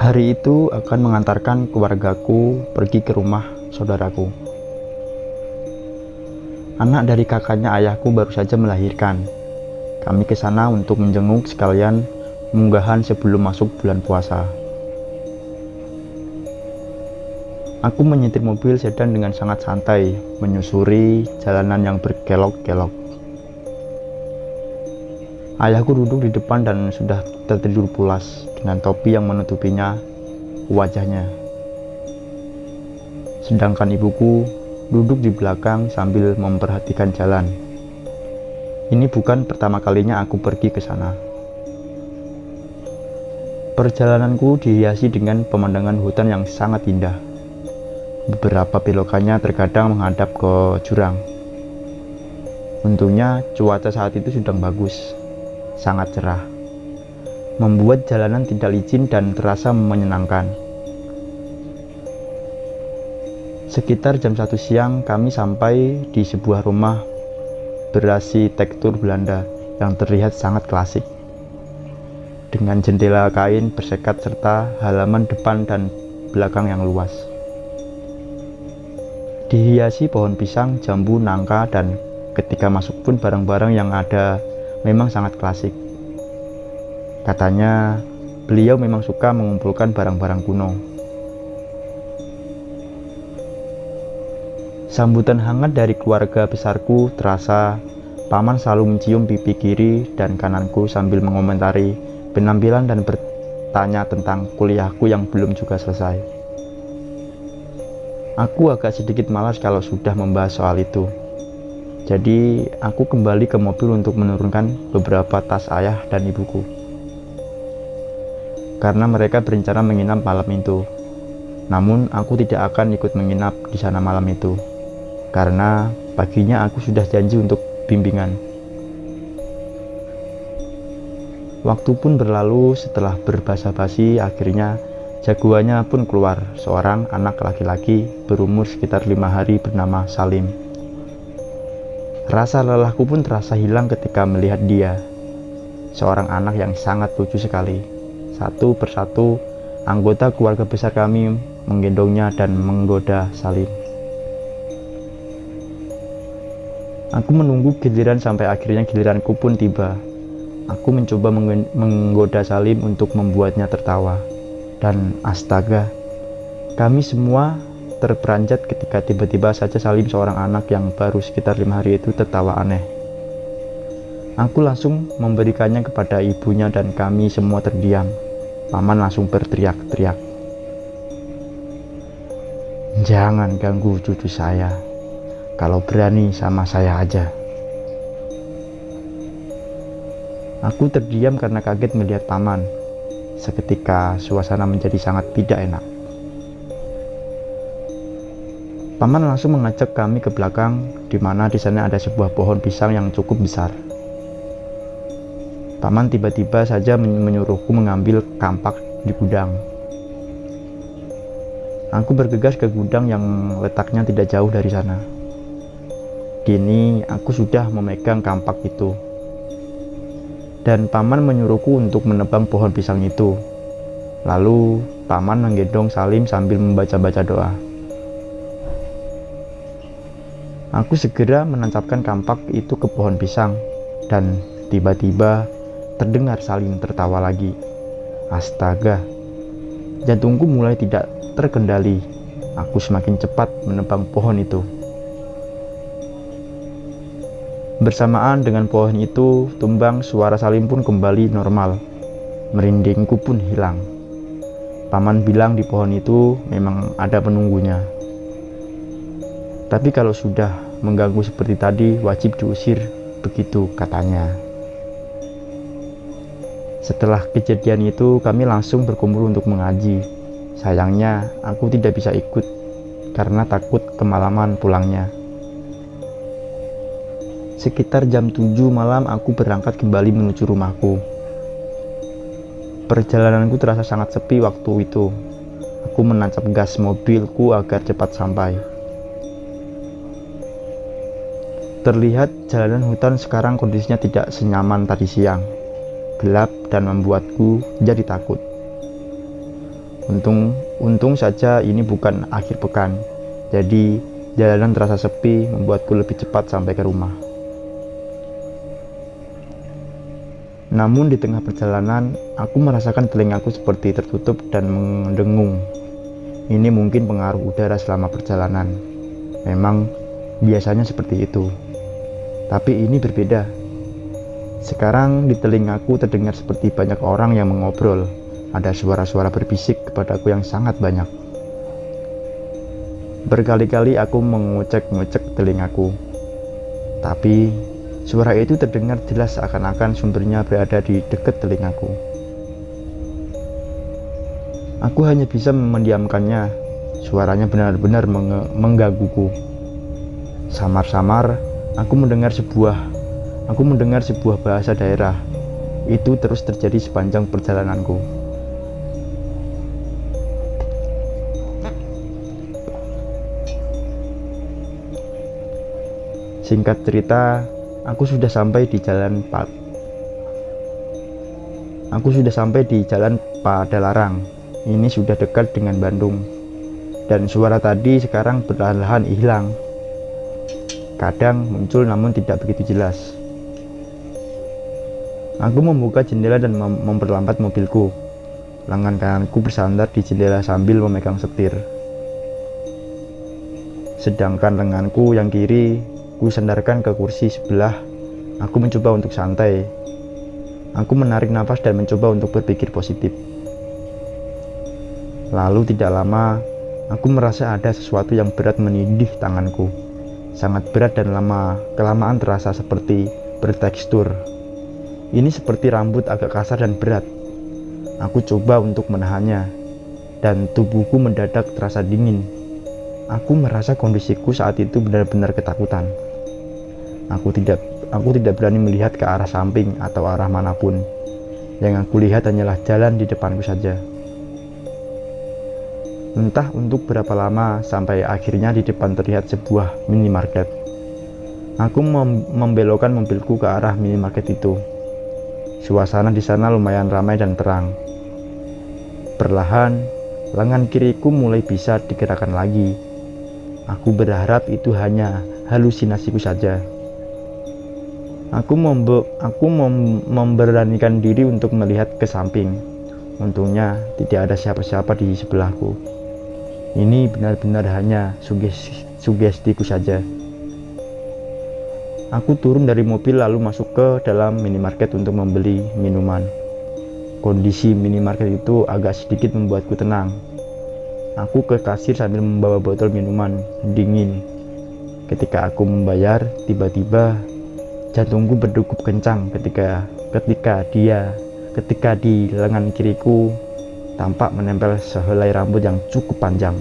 Hari itu akan mengantarkan keluargaku pergi ke rumah saudaraku. Anak dari kakaknya ayahku baru saja melahirkan. Kami ke sana untuk menjenguk sekalian munggahan sebelum masuk bulan puasa. Aku menyetir mobil sedan dengan sangat santai, menyusuri jalanan yang berkelok-kelok. Ayahku duduk di depan dan sudah tertidur pulas dengan topi yang menutupinya wajahnya. Sedangkan ibuku duduk di belakang sambil memperhatikan jalan. Ini bukan pertama kalinya aku pergi ke sana. Perjalananku dihiasi dengan pemandangan hutan yang sangat indah. Beberapa belokannya terkadang menghadap ke jurang. Untungnya cuaca saat itu sedang bagus, sangat cerah, membuat jalanan tidak licin dan terasa menyenangkan. Sekitar jam 1 siang kami sampai di sebuah rumah berarsitektur Belanda yang terlihat sangat klasik, dengan jendela kain bersekat serta halaman depan dan belakang yang luas. Dihiasi pohon pisang, jambu, nangka, dan ketika masuk pun barang-barang yang ada memang sangat klasik. Katanya beliau memang suka mengumpulkan barang-barang kuno. Sambutan hangat dari keluarga besarku terasa. Paman selalu mencium pipi kiri dan kananku sambil mengomentari penampilan dan bertanya tentang kuliahku yang belum juga selesai. Aku agak sedikit malas kalau sudah membahas soal itu. Jadi aku kembali ke mobil untuk menurunkan beberapa tas ayah dan ibuku, karena mereka berencana menginap malam itu. Namun aku tidak akan ikut menginap di sana malam itu, karena paginya aku sudah janji untuk bimbingan. Waktu pun berlalu. Setelah berbasa-basi, akhirnya jagoannya pun keluar, seorang anak laki-laki berumur sekitar 5 hari bernama Salim. Rasa lelahku pun terasa hilang ketika melihat dia. Seorang anak yang sangat lucu sekali. Satu persatu anggota keluarga besar kami menggendongnya dan menggoda Salim. Aku menunggu giliran sampai akhirnya giliranku pun tiba. Aku mencoba menggoda Salim untuk membuatnya tertawa. Dan astaga, kami semua terperanjat ketika tiba-tiba saja Salim, seorang anak yang baru sekitar 5 hari itu, tertawa aneh. Aku langsung memberikannya kepada ibunya dan kami semua terdiam. Paman langsung berteriak-teriak, "Jangan ganggu cucu saya. Kalau berani sama saya aja." Aku terdiam karena kaget melihat paman. Seketika suasana menjadi sangat tidak enak. Paman langsung mengajak kami ke belakang, di mana di sana ada sebuah pohon pisang yang cukup besar. Paman tiba-tiba saja menyuruhku mengambil kampak di gudang. Aku bergegas ke gudang yang letaknya tidak jauh dari sana. Kini aku sudah memegang kampak itu. Dan paman menyuruhku untuk menebang pohon pisang itu. Lalu paman menggendong Salim sambil membaca-baca doa. Aku segera menancapkan kampak itu ke pohon pisang, dan tiba-tiba terdengar Salim tertawa lagi. Astaga, jantungku mulai tidak terkendali. Aku semakin cepat menebang pohon itu. Bersamaan dengan pohon itu tumbang, suara Salim pun kembali normal. Merindingku pun hilang. Paman bilang di pohon itu memang ada penunggunya. Tapi kalau sudah mengganggu seperti tadi, wajib diusir, begitu katanya. Setelah kejadian itu, kami langsung berkumpul untuk mengaji. Sayangnya, aku tidak bisa ikut karena takut kemalaman pulangnya. Sekitar jam 7 malam aku berangkat kembali menuju rumahku. Perjalananku terasa sangat sepi waktu itu. Aku menancap gas mobilku agar cepat sampai. Terlihat jalanan hutan sekarang kondisinya tidak senyaman tadi siang. Gelap dan membuatku jadi takut. Untung saja ini bukan akhir pekan. Jadi jalanan terasa sepi, membuatku lebih cepat sampai ke rumah. Namun di tengah perjalanan, aku merasakan telingaku seperti tertutup dan mendengung. Ini mungkin pengaruh udara selama perjalanan. Memang biasanya seperti itu. Tapi ini berbeda. Sekarang di telingaku terdengar seperti banyak orang yang mengobrol. Ada suara-suara berbisik kepadaku yang sangat banyak. Berkali-kali aku mengocek-ngocek telingaku. Tapi suara itu terdengar jelas seakan-akan sumbernya berada di dekat telingaku. Aku hanya bisa mendiamkannya. Suaranya benar-benar menggangguku. Samar-samar aku mendengar sebuah bahasa daerah. Itu terus terjadi sepanjang perjalananku. Singkat cerita, aku sudah sampai di jalan Padalarang. Ini sudah dekat dengan Bandung. Dan suara tadi sekarang perlahan-lahan hilang. Kadang muncul namun tidak begitu jelas. Aku membuka jendela dan memperlambat mobilku. Lengan kananku bersandar di jendela sambil memegang setir. Sedangkan lenganku yang kiri ku sandarkan ke kursi sebelah. Aku mencoba untuk santai. Aku menarik nafas dan mencoba untuk berpikir positif. Lalu tidak lama, aku merasa ada sesuatu yang berat menindih tanganku. Sangat berat dan kelamaan terasa seperti bertekstur. Ini seperti rambut agak kasar dan berat. Aku coba untuk menahannya, dan tubuhku mendadak terasa dingin. Aku merasa kondisiku saat itu benar-benar ketakutan. Aku tidak berani melihat ke arah samping atau arah manapun. Yang aku lihat hanyalah jalan di depanku saja. Entah untuk berapa lama sampai akhirnya di depan terlihat sebuah minimarket. Aku membelokkan mobilku ke arah minimarket itu. Suasana di sana lumayan ramai dan terang. Perlahan, lengan kiriku mulai bisa digerakkan lagi. Aku berharap itu hanya halusinasiku saja. Aku memberanikan diri untuk melihat ke samping. Untungnya tidak ada siapa-siapa di sebelahku. Ini benar-benar hanya sugestiku saja. Aku turun dari mobil lalu masuk ke dalam minimarket untuk membeli minuman. Kondisi minimarket itu agak sedikit membuatku tenang. Aku ke kasir sambil membawa botol minuman dingin. Ketika aku membayar, tiba-tiba jantungku berdegup kencang ketika di lengan kiriku tampak menempel sehelai rambut yang cukup panjang.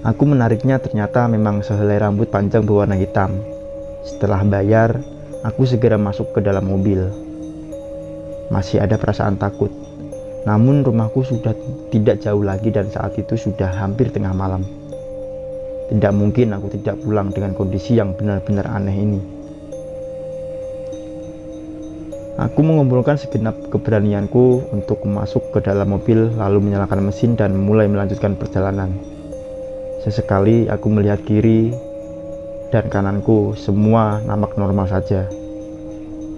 Aku menariknya, ternyata memang sehelai rambut panjang berwarna hitam. Setelah bayar, aku segera masuk ke dalam mobil. Masih ada perasaan takut. Namun rumahku sudah tidak jauh lagi dan saat itu sudah hampir tengah malam. Tidak mungkin aku tidak pulang dengan kondisi yang benar-benar aneh ini. Aku mengumpulkan segenap keberanianku untuk masuk ke dalam mobil lalu menyalakan mesin dan mulai melanjutkan perjalanan. Sesekali aku melihat kiri dan kananku, semua nampak normal saja.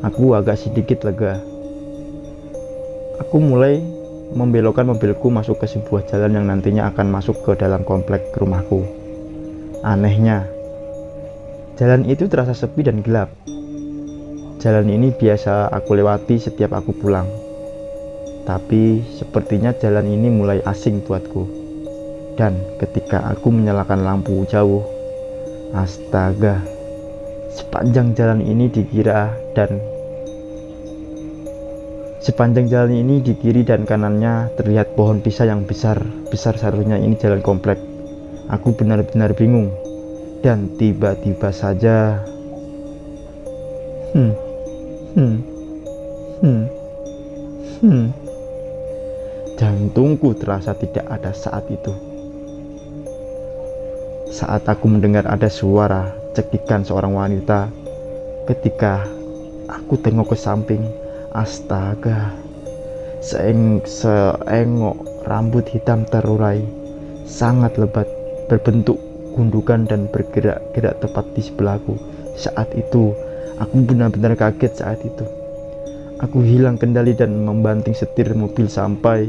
Aku agak sedikit lega. Aku mulai membelokkan mobilku masuk ke sebuah jalan yang nantinya akan masuk ke dalam komplek rumahku. Anehnya, jalan itu terasa sepi dan gelap. Jalan ini biasa aku lewati setiap aku pulang. Tapi sepertinya jalan ini mulai asing buatku. Dan ketika aku menyalakan lampu jauh, astaga, sepanjang jalan ini di kiri dan kanannya terlihat pohon pisang yang besar seharusnya ini jalan komplek. Aku benar-benar bingung. Dan tiba-tiba saja jantungku terasa tidak ada saat itu. Saat aku mendengar ada suara cekikan seorang wanita. Ketika aku tengok ke samping, astaga, Seengok rambut hitam terurai, sangat lebat, berbentuk gundukan dan bergerak-gerak tepat di sebelahku. Saat itu, aku benar-benar kaget saat itu. Aku hilang kendali dan membanting setir mobil sampai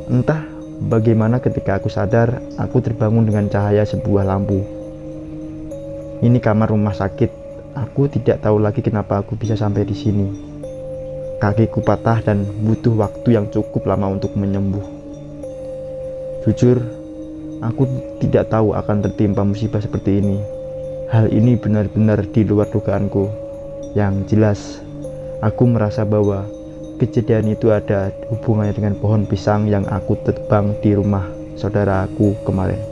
entah bagaimana ketika aku sadar, aku terbangun dengan cahaya sebuah lampu. Ini kamar rumah sakit. Aku tidak tahu lagi kenapa aku bisa sampai di sini. Kakiku patah dan butuh waktu yang cukup lama untuk menyembuh. Jujur, aku tidak tahu akan tertimpa musibah seperti ini. Hal ini benar-benar di luar dugaanku. Yang jelas, aku merasa bahwa kejadian itu ada hubungannya dengan pohon pisang yang aku tebang di rumah saudara aku kemarin.